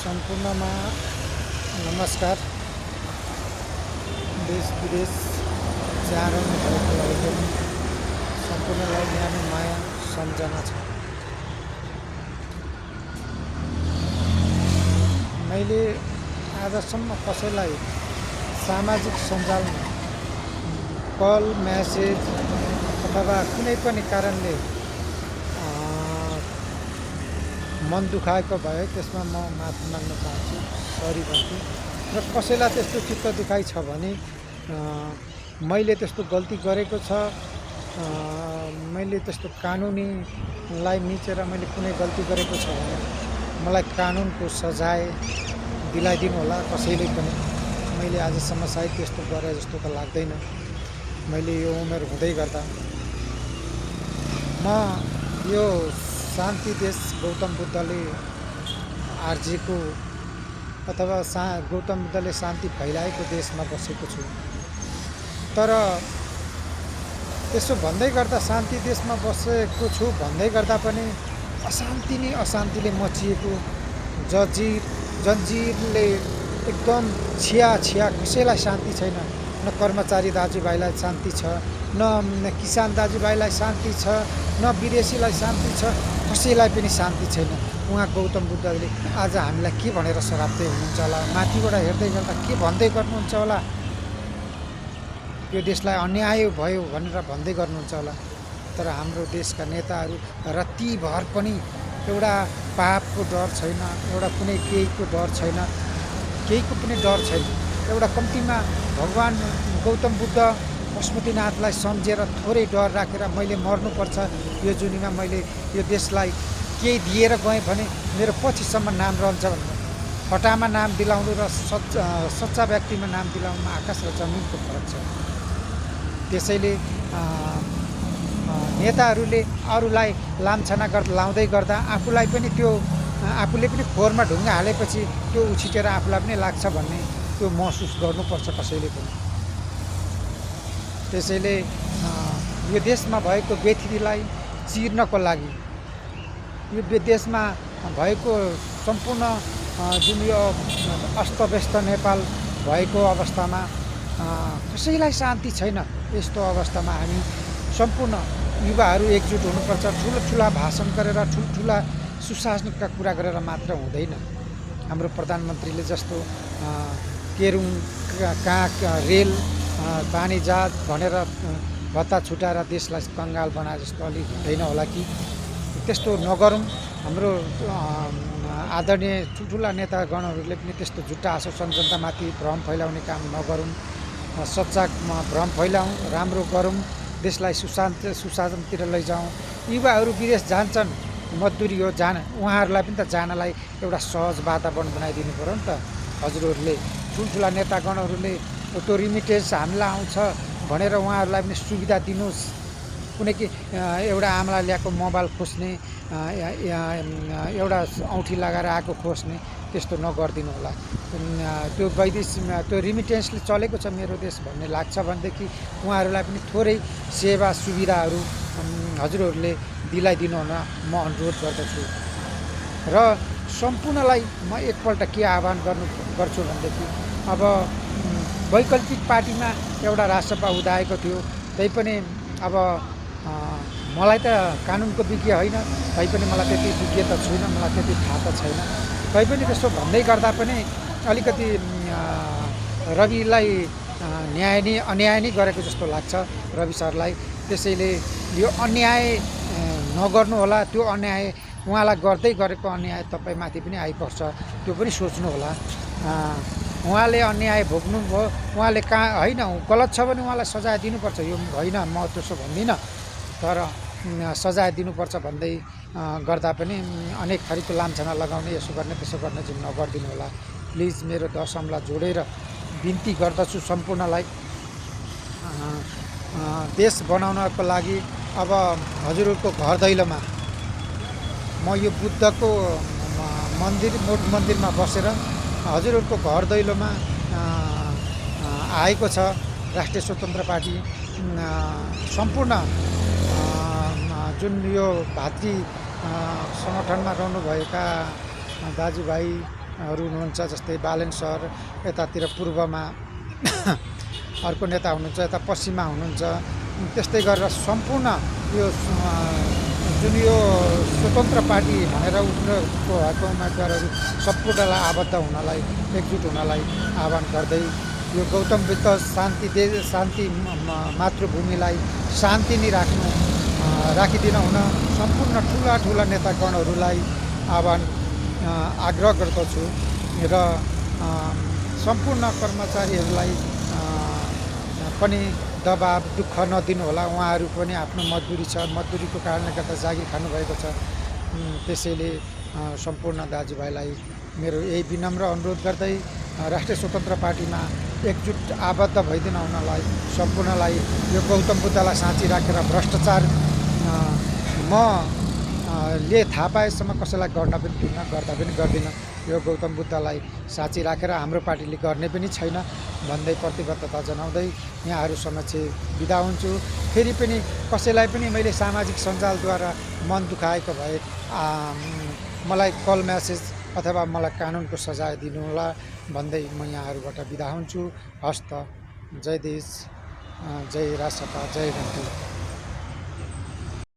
सम्पूर्णमा नमस्कार। देश विदेश जहाँ रहनुभएकोलाई पनि सम्पूर्णलाई न्यानो माया सम्झना छ। मैले आजसम्म कसैलाई सामाजिक सञ्जालमा कल म्यासेज अथवा कुनै पनि कारणले मन दुखाएको भए त्यसमा म माफी माग्न चाहन्छु, सरी भन्छु। र कसैलाई त्यस्तो चित्त दुखाइ छ भने मैले त्यस्तो गल्ती गरेको छ, मैले त्यस्तो कानुनीलाई मिचेर मैले कुनै गल्ती गरेको छ भने मलाई कानुनको सजाय दिलाइदिनु होला कसैले पनि। मैले आजसम्म सायद त्यस्तो गरे जस्तो त लाग्दैन। मैले यो उमेर हुँदै गर्दा म यो शान्ति देश गौतम बुद्धले आर्जिएको अथवा गौतम बुद्धले शान्ति फैलाएको देशमा बसेको छु। तर त्यसो भन्दै गर्दा शान्ति देशमा बसेको छु भन्दै गर्दा पनि अशान्ति नै अशान्तिले मचिएको, जन्जिरले एकदम छिया कसैलाई शान्ति छैन। न कर्मचारी दाजुभाइलाई शान्ति छ, न किसान दाजुभाइलाई शान्ति छ, न विदेशीलाई शान्ति छ, कसैलाई पनि शान्ति छैन। उहाँ गौतम बुद्धले आज हामीलाई के भनेर सराप्दै हुनुहुन्छ होला, माथिबाट हेर्दै गर्दा के भन्दै गर्नुहुन्छ होला, यो देशलाई अन्याय भयो भनेर भन्दै गर्नुहुन्छ होला। तर हाम्रो देशका नेताहरू रत्तिभर पनि एउटा पापको डर छैन, एउटा कुनै केहीको डर छैन, केहीको पनि डर छैन। एउटा कम्तीमा भगवान् गौतम बुद्ध पशुपतिनाथलाई सम्झेर थोरै डर राखेर मैले मर्नुपर्छ, यो जुनीमा मैले यो देशलाई केही दिएर गएँ भने मेरो पछिसम्म नाम रहन्छ भनेर फटामा नाम दिलाउनु र सच्चा व्यक्तिमा नाम दिलाउनुमा आकाश र जमिनको फरक छ। त्यसैले नेताहरूले अरूलाई लान्छना लाउँदै गर्दा आफूले पनि खोरमा ढुङ्गा हालेपछि त्यो उछिटेर आफूलाई पनि लाग्छ भन्ने त्यो महसुस गर्नुपर्छ कसैले पनि। त्यसैले यो देशमा भएको बेथिरीलाई चिर्नको लागि, यो देशमा भएको सम्पूर्ण जुन यो अस्तव्यस्त नेपाल भएको अवस्थामा कसैलाई शान्ति छैन। यस्तो अवस्थामा हामी सम्पूर्ण युवाहरू एकजुट हुनुपर्छ। ठुला भाषण गरेर ठुल्ठुला सुशासनका कुरा गरेर मात्र हुँदैन। हाम्रो प्रधानमन्त्रीले जस्तो केरुङ काग रेल पानी जहाज भनेर भत्ता छुटाएर देशलाई कङ्गाल बनाए जस्तो अलिक हुँदैन होला कि त्यस्तो नगरौँ। हाम्रो आदरणीय ठुल्ठुला नेतागणहरूले पनि त्यस्तो झुट्टा आश्वासन जनतामाथि भ्रम फैलाउने काम नगरौँ, सच्चामा भ्रम फैलाउँ, राम्रो गरौँ, देशलाई सुशासनतिर लैजाउँ। युवाहरू विदेश जान्छन्, मजदुरी हो जान, उहाँहरूलाई पनि त जानलाई एउटा सहज वातावरण बनाइदिनु पऱ्यो नि त। हजुरहरूले ठुल्ठुला नेतागणहरूले त्यो रिमिटेन्स हामीलाई आउँछ भनेर उहाँहरूलाई पनि सुविधा दिनुहोस्। कुनै एउटा आमालाई ल्याएको मोबाइल खोज्ने, एउटा औँठी लगाएर आएको खोज्ने, त्यस्तो नगरिदिनु होला। त्यो त्यो रिमिटेन्सले चलेको छ मेरो देश भन्ने लाग्छ भनेदेखि उहाँहरूलाई पनि थोरै सेवा सुविधाहरू हजुरहरूले दिलाइदिनु हुन म अनुरोध गर्दछु। र सम्पूर्णलाई म एकपल्ट के आह्वान गर्छु भनेदेखि अब वैकल्पिक पार्टीमा एउटा राजसभा उदाएको थियो, तैपनि अब मलाई त कानुनको विज्ञ होइन, तैपनि मलाई त्यति विज्ञ त छुइनँ, मलाई त्यति थाहा त छैन। तैपनि त्यसो भन्दै गर्दा पनि अलिकति रविलाई अन्याय नै गरेको जस्तो लाग्छ रवि सरलाई। त्यसैले यो अन्याय नगर्नु होला। त्यो अन्याय उहाँलाई गर्दै गरेको अन्याय तपाईँमाथि पनि आइपर्छ, त्यो पनि सोच्नु होला। उहाँले अन्याय भोग्नुभयो, उहाँले होइन गलत छ भने उहाँलाई सजाय दिनुपर्छ, यो होइन म त्यसो भन्दिनँ। तर सजाय दिनुपर्छ भन्दै गर्दा पनि अनेक थरीको लान्छना लगाउने, यसो गर्ने त्यसो गर्ने चाहिँ नगरिदिनु होला। प्लिज मेरो दशमलाई जोडेर बिन्ती गर्दछु सम्पूर्णलाई। देश बनाउनको लागि अब हजुरहरूको घर दैलोमा म यो बुद्धको मोठ मन्दिरमा बसेर हजुरहरूको घर दैलोमा आएको छ राष्ट्रिय स्वतन्त्र पार्टी। सम्पूर्ण जुन यो भातृ सङ्गठनमा रहनुभएका दाजुभाइ हरू हुनुहुन्छ, जस्तै बालेन सहर यतातिर पूर्वमा अर्को नेता हुनुहुन्छ, यता पश्चिममा हुनुहुन्छ। त्यस्तै गरेर सम्पूर्ण यो जुन यो स्वतन्त्र पार्टी भनेर उठ्नुभएको उम्मेदवारहरू सम्पूर्णलाई आबद्ध हुनलाई, एकजुट हुनलाई आह्वान गर्दै यो गौतम बुद्ध शान्ति मातृभूमिलाई शान्ति नै राखिदिन हुन सम्पूर्ण ठुला नेतागणहरूलाई आग्रह गर्दछु र सम्पूर्ण कर्मचारीहरूलाई पनि दबाब दुःख नदिनु होला। उहाँहरू पनि आफ्नो मजदुरी छ, मजदुरीको कारणले गर्दा जागिर खानुभएको छ। त्यसैले सम्पूर्ण दाजुभाइलाई मेरो यही विनम्र अनुरोध गर्दै राष्ट्रिय स्वतन्त्र पार्टीमा एकजुट आबद्ध भइदिन हुनलाई सम्पूर्णलाई यो गौतम बुद्धलाई साँची राखेर भ्रष्टाचार ले थाहा पाएसम्म कसैलाई गर्न पनि दिन्न, गर्दा पनि गर्दिनँ। यो गौतम बुद्धलाई साँची राखेर हाम्रो पार्टीले गर्ने पनि छैन भन्दै प्रतिबद्धता जनाउँदै यहाँहरू समक्ष बिदा हुन्छु। फेरि पनि कसैलाई पनि मैले सामाजिक सञ्जालद्वारा मन दुखाएको भए मलाई कल म्यासेज अथवा मलाई कानुनको सजाय दिनुहोला भन्दै म यहाँहरूबाट बिदा हुन्छु। हस्त। जय देश, जय राष्ट्रपा, जय गणतन्त्र।